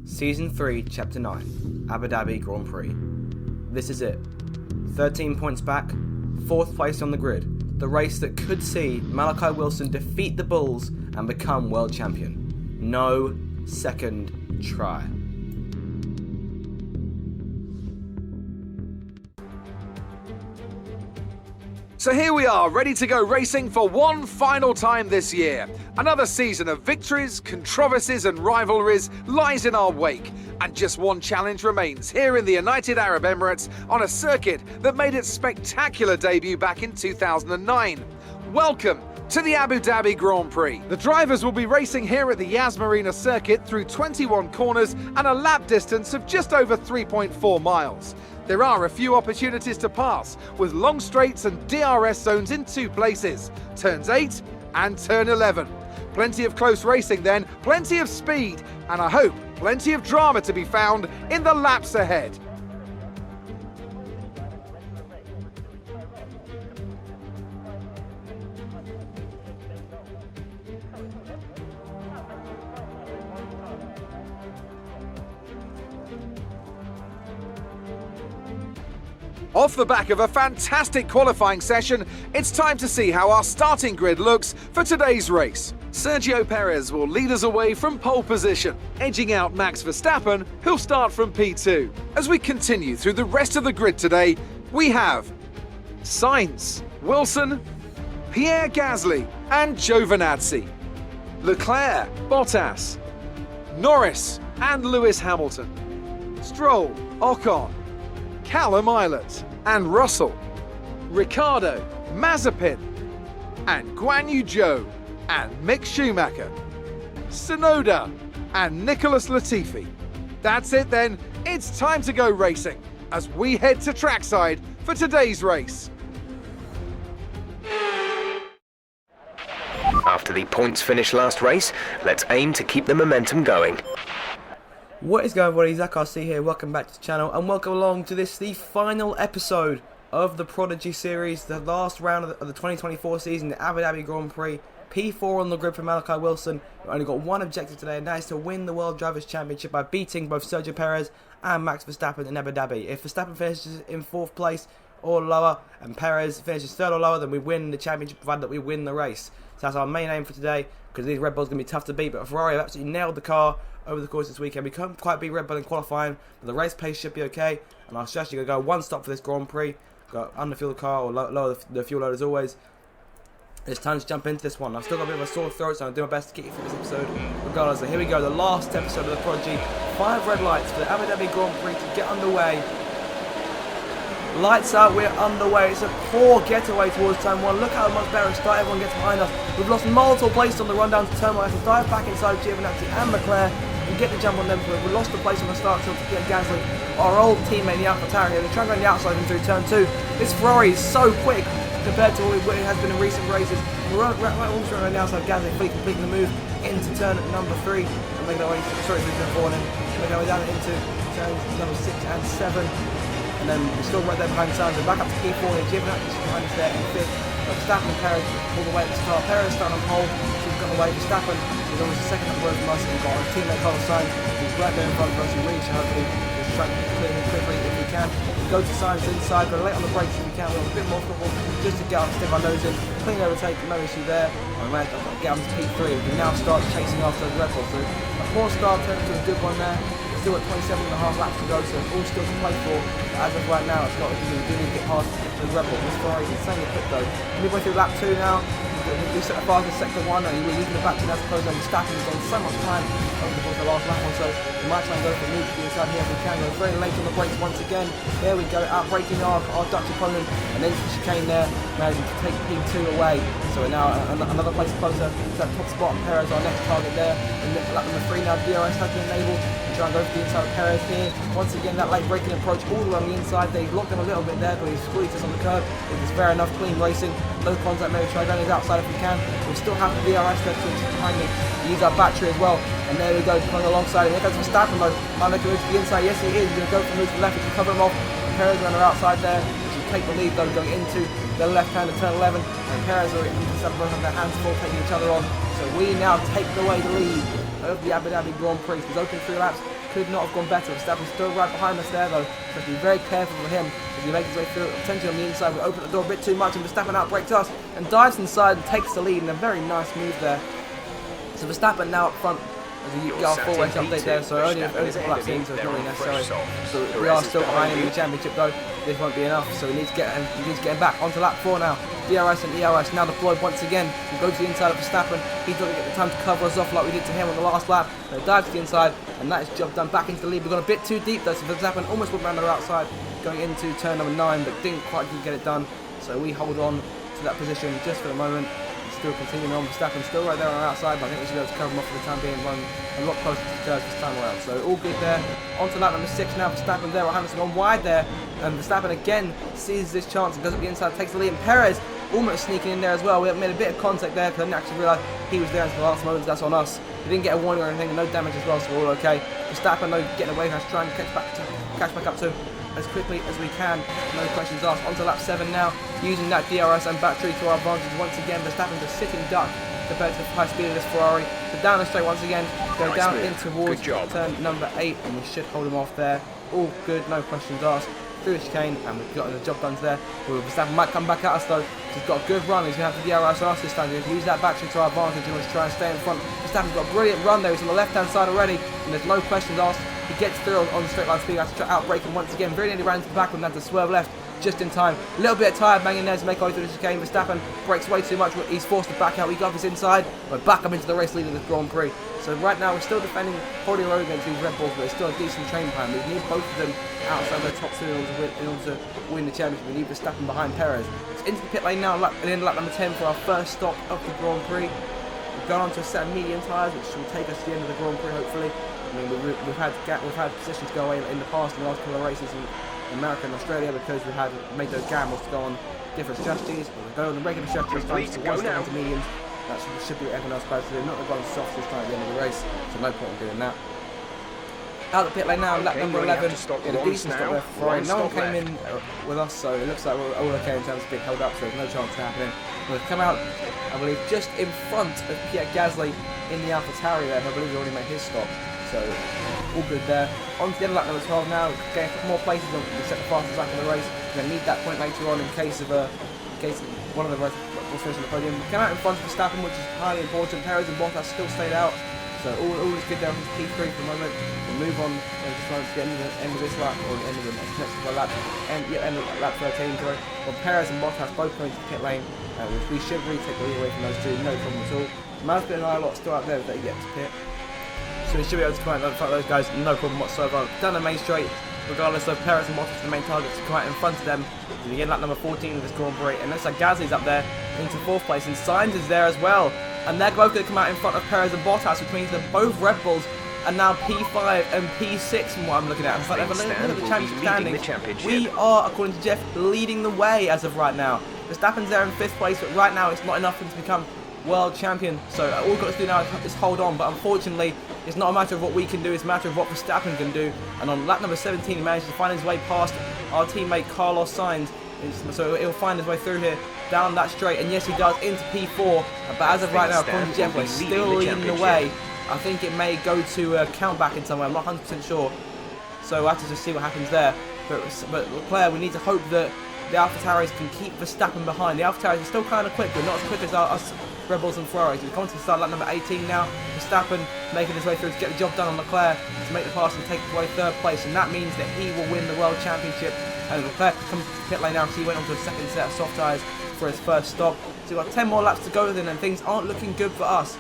Season 3, Chapter 9, Abu Dhabi Grand Prix. This is it. 13 points back, 4th place on the grid. The race that could see Malachi Wilson defeat the Bulls and become world champion. No second try. So here we are, ready to go racing for one final time this year. Another season of victories, controversies and rivalries lies in our wake. And just one challenge remains here in the United Arab Emirates on a circuit that made its spectacular debut back in 2009. Welcome to the Abu Dhabi Grand Prix. The drivers will be racing here at the Yas Marina circuit through 21 corners and a lap distance of just over 3.4 miles. There are a few opportunities to pass, with long straights and DRS zones in 2 places, turns 8 and turn 11. Plenty of close racing then, plenty of speed, and I hope plenty of drama to be found in the laps ahead. Off the back of a fantastic qualifying session, it's time to see how our starting grid looks for today's race. Sergio Perez will lead us away from pole position, edging out Max Verstappen, who'll start from P2. As we continue through the rest of the grid today, we have Sainz, Wilson, Pierre Gasly and Giovinazzi, Leclerc, Bottas, Norris and Lewis Hamilton, Stroll, Ocon, Callum Ilott and Russell, Ricciardo, Mazepin and Guan Yu Zhou and Mick Schumacher, Tsunoda and Nicholas Latifi. That's it then, it's time to go racing as we head to trackside for today's race. After the points finish last race, let's aim to keep the momentum going. What is going on, everybody? Zach RC here, welcome back to the channel and welcome along to the final episode of the Prodigy series, the last round of the 2024 season, the Abu Dhabi Grand Prix. P4 on the grid for Malachi Wilson. We've only got one objective today, and that is to win the World Drivers' Championship by beating both Sergio Perez and Max Verstappen in Abu Dhabi. If Verstappen finishes in 4th place or lower and Perez finishes 3rd or lower, then we win the championship, provided that we win the race. So that's our main aim for today, because these Red Bulls are going to be tough to beat, but Ferrari have absolutely nailed the car over the course of this weekend. We couldn't quite beat Red Bull in qualifying, but the race pace should be okay, and our strategy is going to go one stop for this Grand Prix, go underfuel the car or lower the fuel load as always. It's time to jump into this one. I've still got a bit of a sore throat, so I'm doing my best to get you through this episode regardless. So here we go, the last episode of the Prodigy. 5 red lights for the Abu Dhabi Grand Prix to get underway. Lights out, we're underway. It's a poor getaway towards turn 1. Look how much better start everyone gets behind us. We've lost multiple places on the run down to turn 1. I have to dive back inside Giovinazzi and Leclerc and get the jump on them. We lost the place on the start to get Gasly, our old teammate in the AlphaTauri. They're trying to go on the outside and through turn 2. This Ferrari is so quick compared to what it has been in recent races. We're almost running on the outside of Gasly, fully completing the move into turn number 3 and making our way through turn 4 and then making our way down into turns number 6 and 7. And then we're still right there behind Sainz, and back up to P4 and Giovinazzi behind us there in 5th. Verstappen and Perez all the way at the start. Perez starting on pole, she's gone away. Verstappen is almost a second up the road from us, and we've got our teammate Carlos Sainz, who's right there in front of us. We really should hopefully just try to clear him quickly if we can. We go to Sainz inside, go late on the brakes if we can. We'll have a bit more football just to get up, stick our nose in. Clean overtake, no issue there. And we managed to get on to P3. We can now start chasing after the Red Bull through. A poor start turned into a good one there. Still at 27.5 laps to go, so all still to play for. But as of right now, it's not easy. We do need to get past the Red Bull. This Ferrari is insanely quick though. Midway through lap 2 now. We set a fast in sector 1 and we're using the back to as opposed to Verstappen has done so much time over the course of the last lap or so. We might try and go for a move to the inside here if we can. We're very late on the brakes once again. There we go, out braking our Dutch opponent and then the chicane there, managing to take P2 away. So we're now another place closer to that top spot. And Perez, our next target there. And lap number 3 now, DRS has been enabled. Try and go for the inside of Perez here. Once again, that late braking approach all the way on the inside. They locked him a little bit there, but he squeezed us on the curb. It was fair enough, clean racing. No contact, maybe try going his outside if we can. We still have the DRS there to behind me. Use our battery as well. And there we go, coming alongside. Here comes Verstappen though. Might make a move to the inside. Yes, he is. He's going to go for the move to the left. He can cover him off. Perez on our outside there. Which will take the lead though, going into the left hand of turn 11. And Perez are both have their hands full, taking each other on. So we now take away the lead of the Abu Dhabi Grand Prix. He's open 3 laps. could not have gone better. Verstappen's still right behind us there though, so we have to be very careful for him as he makes his way through. Potentially on the inside, we open the door a bit too much, and Verstappen outbreaks us and dives inside and takes the lead, and a very nice move there. So Verstappen now up front. As we get our full race update there, so only a couple laps in, so it's not really necessary. So we are still behind him in the championship though. This won't be enough, so we need to get him back onto lap 4 now. DRS and ERS now deployed once again. We go to the inside of Verstappen. He doesn't get the time to cover us off like we did to him on the last lap. So he dives to the inside, and that is job done. Back into the lead. We've gone a bit too deep though, so Verstappen almost went round the outside going into turn number 9, but didn't quite get it done. So we hold on to that position just for the moment. Still continuing on. Verstappen still right there on our outside, but I think we should be able to cover him off for the time being, run a lot closer to third this time around. So all good there. On to lap number 6 now. Verstappen there, Hamilton gone wide there, and Verstappen again seizes this chance and goes up the inside, takes the lead, and Perez almost sneaking in there as well. We made a bit of contact there because I didn't actually realise he was there until the last moment. That's on us. We didn't get a warning or anything, no damage as well, so we're all okay. Verstappen though getting away, has to try and catch back up to as quickly as we can. No questions asked. On to lap 7 now, using that DRS and battery to our advantage once again. Verstappen just sitting duck compared to the high speed of this Ferrari. So down the straight once again, go down in towards turn number 8, and we should hold him off there. All good, no questions asked. Through the chicane, and we've got the job done there. Verstappen might come back at us though. He's got a good run. He's going to have the DRS on us this time. He's going to use that battery to our advantage and let's try and stay in front. Verstappen's got a brilliant run there. He's on the left hand side already, and there's no questions asked. He gets through on the straight line speed. Has to try outbrake him once again. Very nearly ran into the back and had to swerve left just in time. A little bit of tyre banging there to make our way through the chicane. Verstappen breaks way too much. He's forced to back out. We got his inside. We're back up into the race leading the Grand Prix. So right now we're still defending holding our own against these Red Bulls, but it's still a decent train plan. We need both of them outside their top 2 in order to win the championship. We need Verstappen behind Perez. It's into the pit lane now, in lap number 10 for our first stop of the Grand Prix. We've gone on to a set of medium tyres, which will take us to the end of the Grand Prix hopefully. I mean, we've had positions go away in the past in the last couple of races in America and Australia because we had made those gambles to go on different strategies. We'll go on the regular strategies, to one step into mediums. That should be what everyone else supposed to do. Not the one soft this time at the end of the race, so no point in doing that. Out of the pit lane now, lap number 11. Get a decent stop there for Ferrari. No one came in with us, so it looks like we're all okay in terms of being held up, so there's no chance of happening. We've come out, I believe, just in front of Pierre Gasly in the AlphaTauri there. I believe he already made his stop, so all good there. On to the end of lap number 12 now. Getting a couple more places on to set the fastest lap in the race. We're going to need that point later on in case one of the races was finished on the podium. We came out in front of Verstappen, which is highly important. Perez and Bottas still stayed out. So all is good there from P3 for the moment. We'll move on just to the end of this lap, or the end of the next couple of laps. End of lap 13, sorry. Well, Perez and Bottas both going to the pit lane, which we should really take the lead away from those two, no problem at all. Mazda and I are still out there if they get to pit. So we should be able to come out in front of those guys, no problem whatsoever. Down the main straight, regardless of Perez and Bottas, the main targets, come out in front of them. We begin lap number 14 of this Grand Prix, and looks like Gasly's up there into 4th place, and Sainz is there as well. And they're both going to come out in front of Perez and Bottas, which means that both Red Bulls are now P5 and P6 from what I'm looking at. It's like look at the championship standings. We are, according to Jeff, leading the way as of right now. Verstappen's there in 5th place, but right now it's not enough for him to become world champion. So all we've got to do now is hold on, but unfortunately it's not a matter of what we can do, it's a matter of what Verstappen can do. And on lap number 17 he managed to find his way past our teammate Carlos Sainz, so he'll find his way through here down that straight, and yes he does into P4, but as of right now according to Jeff we're still leading the way. I think it may go to count back in some way, I'm not 100% sure, so we'll have to just see what happens there. But Leclerc, we need to hope that the AlphaTauris can keep Verstappen behind. The AlphaTauris are still kind of quick, but not as quick as us Red Bulls and Ferraris. We've come to the start lap number 18 now. Verstappen making his way through to get the job done on Leclerc to make the pass and take away 3rd place, and that means that he will win the World Championship. And Leclerc comes to the pit lane now because he went on to a 2nd set of soft tyres for his first stop. So we've got 10 more laps to go then, and things aren't looking good for us.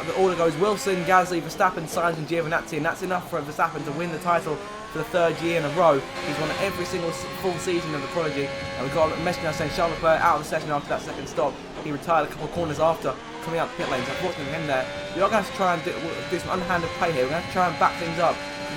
The order goes Wilson, Gasly, Verstappen, Sainz and Giovinazzi, and that's enough for Verstappen to win the title for the 3rd year in a row. He's won every single full season of the Prodigy, and we've got a message now saying Charles Leclerc out of the session after that 2nd stop. He retired a couple of corners after coming out the pit lane, so unfortunately for him there, we are going to have to try and do some underhanded play here. We're going to have to try and back things up.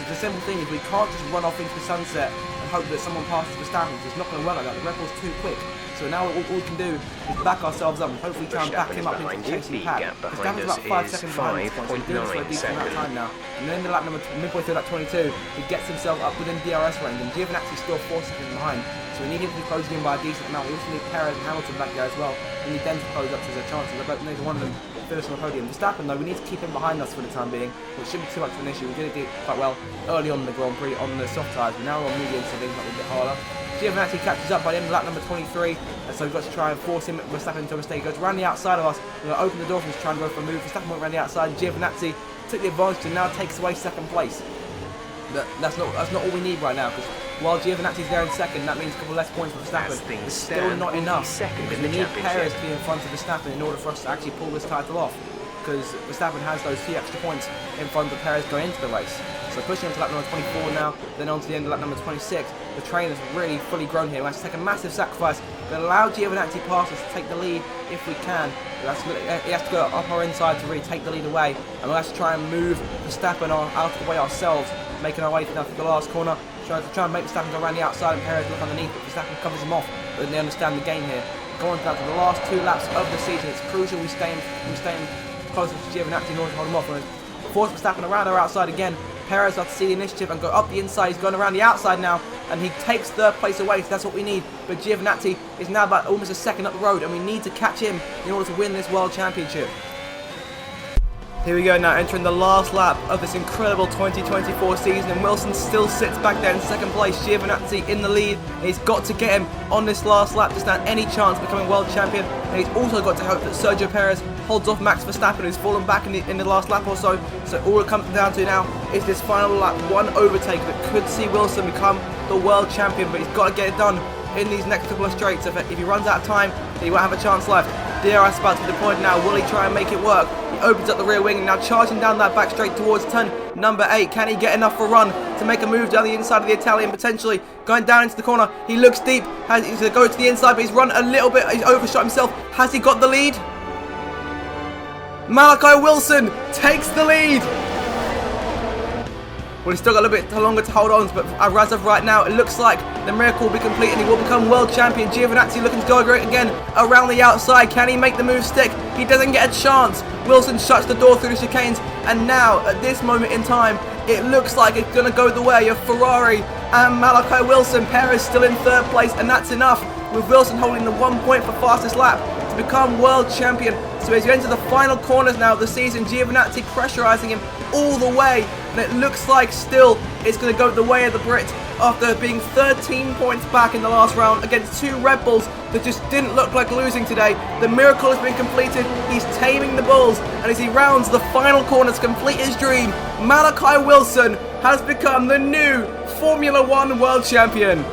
The simple thing is we can't just run off into the sunset and hope that someone passes Verstappen. It's not going to work like that. The Red Bull's too quick. So now all we can do is back ourselves up and hopefully try and back him up into the chasing pack. Verstappen's about 5 seconds behind this point, so he's doing this for a decent amount of time now. And then in the lap number midway through lap 22, he gets himself up within DRS range, and Giovinazzi's still 4 seconds behind. So we need him to be closing in by a decent amount. We also need Perez and Hamilton back there as well. We need them to close up so there's a chance that neither one of them finish on the podium. Verstappen, though, we need to keep him behind us for the time being, which shouldn't be too much of an issue. We did it quite well early on in the Grand Prix on the soft tyres, but now we're on medium, so things might be a bit harder. Giovinazzi catches up by the end of lap number 23, and so we've got to try and force him, Verstappen, into a mistake. He goes around the outside of us. We're going to open the door for him to try and go for a move. Verstappen went around the outside, and Giovinazzi took the advantage and now takes away second place. That's not all we need right now, because while Giovinazzi's there in second, that means a couple less points for Verstappen. It's still not enough, because we need Perez to be in front of Verstappen in order for us to actually pull this title off, because Verstappen has those few extra points in front of Perez going into the race. So pushing on to lap number 24 now, then on to the end of lap number 26. The train has really fully grown here. We have to take a massive sacrifice, but allow Giovinazzi past us to take the lead if we can. He has to go up our inside to really take the lead away, and we'll have to try and move Verstappen out of the way ourselves, making our way through the last corner, trying to make Verstappen go around the outside and Perez look underneath, but Verstappen covers him off, but they understand the game here. Going down to the last 2 laps of the season, it's crucial we stay in closer to Giovinazzi in order to hold him off. And force Verstappen around our outside again. Perez has to see the initiative and go up the inside. He's going around the outside now, and he takes third place away, so that's what we need. But Giovinazzi is now about almost a second up the road, and we need to catch him in order to win this World Championship. Here we go now, entering the last lap of this incredible 2024 season, and Wilson still sits back there in second place. Giovinazzi in the lead, and he's got to get him on this last lap to stand any chance of becoming world champion, and he's also got to hope that Sergio Perez holds off Max Verstappen, who's fallen back in the last lap or so. So all it comes down to now is this final lap, one overtake that could see Wilson become the world champion, but he's got to get it done in these next couple of straights. If he runs out of time, he won't have a chance left. DRS about to be deployed now. Will he try and make it work? He opens up the rear wing and now charging down that back straight towards turn number 8. Can he get enough for a run to make a move down the inside of the Italian, potentially going down into the corner? He looks deep. He's going to go to the inside, but he's run a little bit. He's overshot himself. Has he got the lead? Malachi Wilson takes the lead. Well, he's still got a little bit longer to hold on, but as of right now, it looks like the miracle will be complete and he will become world champion. Giovinazzi looking to go again around the outside. Can he make the move stick? He doesn't get a chance. Wilson shuts the door through the chicanes, and now, at this moment in time, it looks like it's going to go the way of Ferrari and Malachi Wilson. Perez still in third place, and that's enough, with Wilson holding the 1 point for fastest lap to become world champion. So as you enter the final corners now of the season, Giovinazzi pressurising him all the way, and it looks like still it's going to go the way of the Brit after being 13 points back in the last round against 2 Red Bulls that just didn't look like losing today. The miracle has been completed. He's taming the Bulls, and as he rounds the final corner to complete his dream, Malachi Wilson has become the new Formula 1 world champion.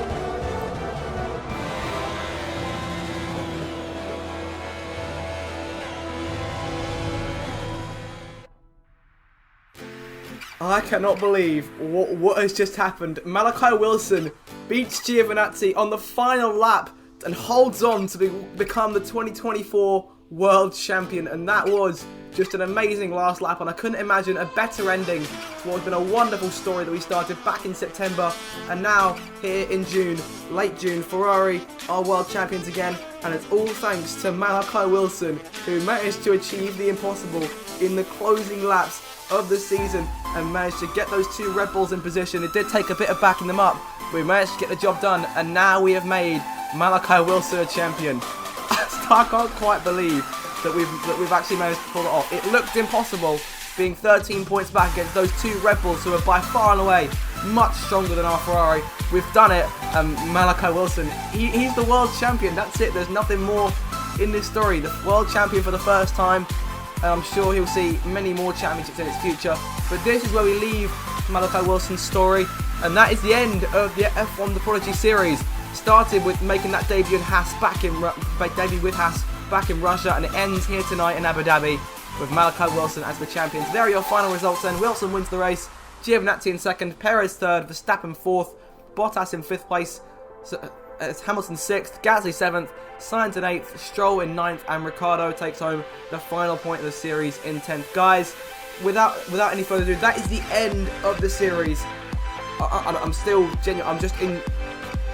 I cannot believe what has just happened. Malachi Wilson beats Giovinazzi on the final lap and holds on to become the 2024 world champion. And that was just an amazing last lap, and I couldn't imagine a better ending to what has been a wonderful story that we started back in September. And now, here in June, late June, Ferrari are world champions again. And it's all thanks to Malachi Wilson, who managed to achieve the impossible in the closing laps of the season and managed to get those 2 Red Bulls in position. It did take a bit of backing them up, but we managed to get the job done, and now we have made Malachi Wilson a champion. I can't quite believe that we've actually managed to pull it off. It looked impossible, being 13 points back against those 2 Red Bulls who are by far and away much stronger than our Ferrari. We've done it, and Malachi Wilson, he's the world champion. That's it. There's nothing more in this story. The world champion for the first time. I'm sure he'll see many more championships in his future. But this is where we leave Malachi Wilson's story. And that is the end of the F1 The Prodigy series. Started with making that debut in Haas back in Russia. And it ends here tonight in Abu Dhabi with Malachi Wilson as the champions. There are your final results then. Wilson wins the race. Giovinazzi in second. Perez third. Verstappen fourth. Bottas in fifth place. Hamilton 6th, Gasly 7th, Sainz in 8th, Stroll in 9th, and Ricciardo takes home the final point of the series in 10th. Guys, without any further ado, that is the end of the series. I'm still genuine.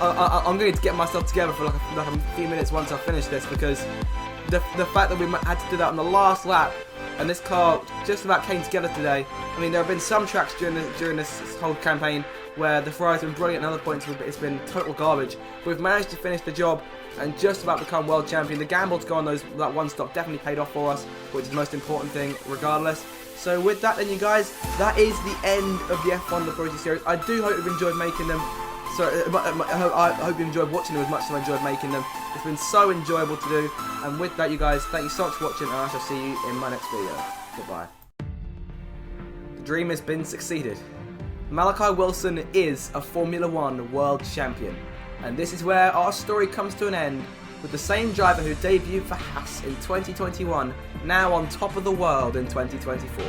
I'm going to get myself together for like a few minutes once I finish this, because the fact that we had to do that on the last lap and this car just about came together today. I mean, there have been some tracks during this whole campaign where the Ferrari's been brilliant, and other points it's been total garbage. But we've managed to finish the job and just about become world champion. The gamble to go on that one stop definitely paid off for us, which is the most important thing regardless. So with that then, you guys, that is the end of the F1 The Prodigy series. I do hope you've enjoyed making them. So I hope you enjoyed watching them as much as I enjoyed making them. It's been so enjoyable to do. And with that, you guys, thank you so much for watching, and I shall see you in my next video. Goodbye. The dream has been succeeded. Malachi Wilson is a Formula 1 world champion. And this is where our story comes to an end, with the same driver who debuted for Haas in 2021 now on top of the world in 2024.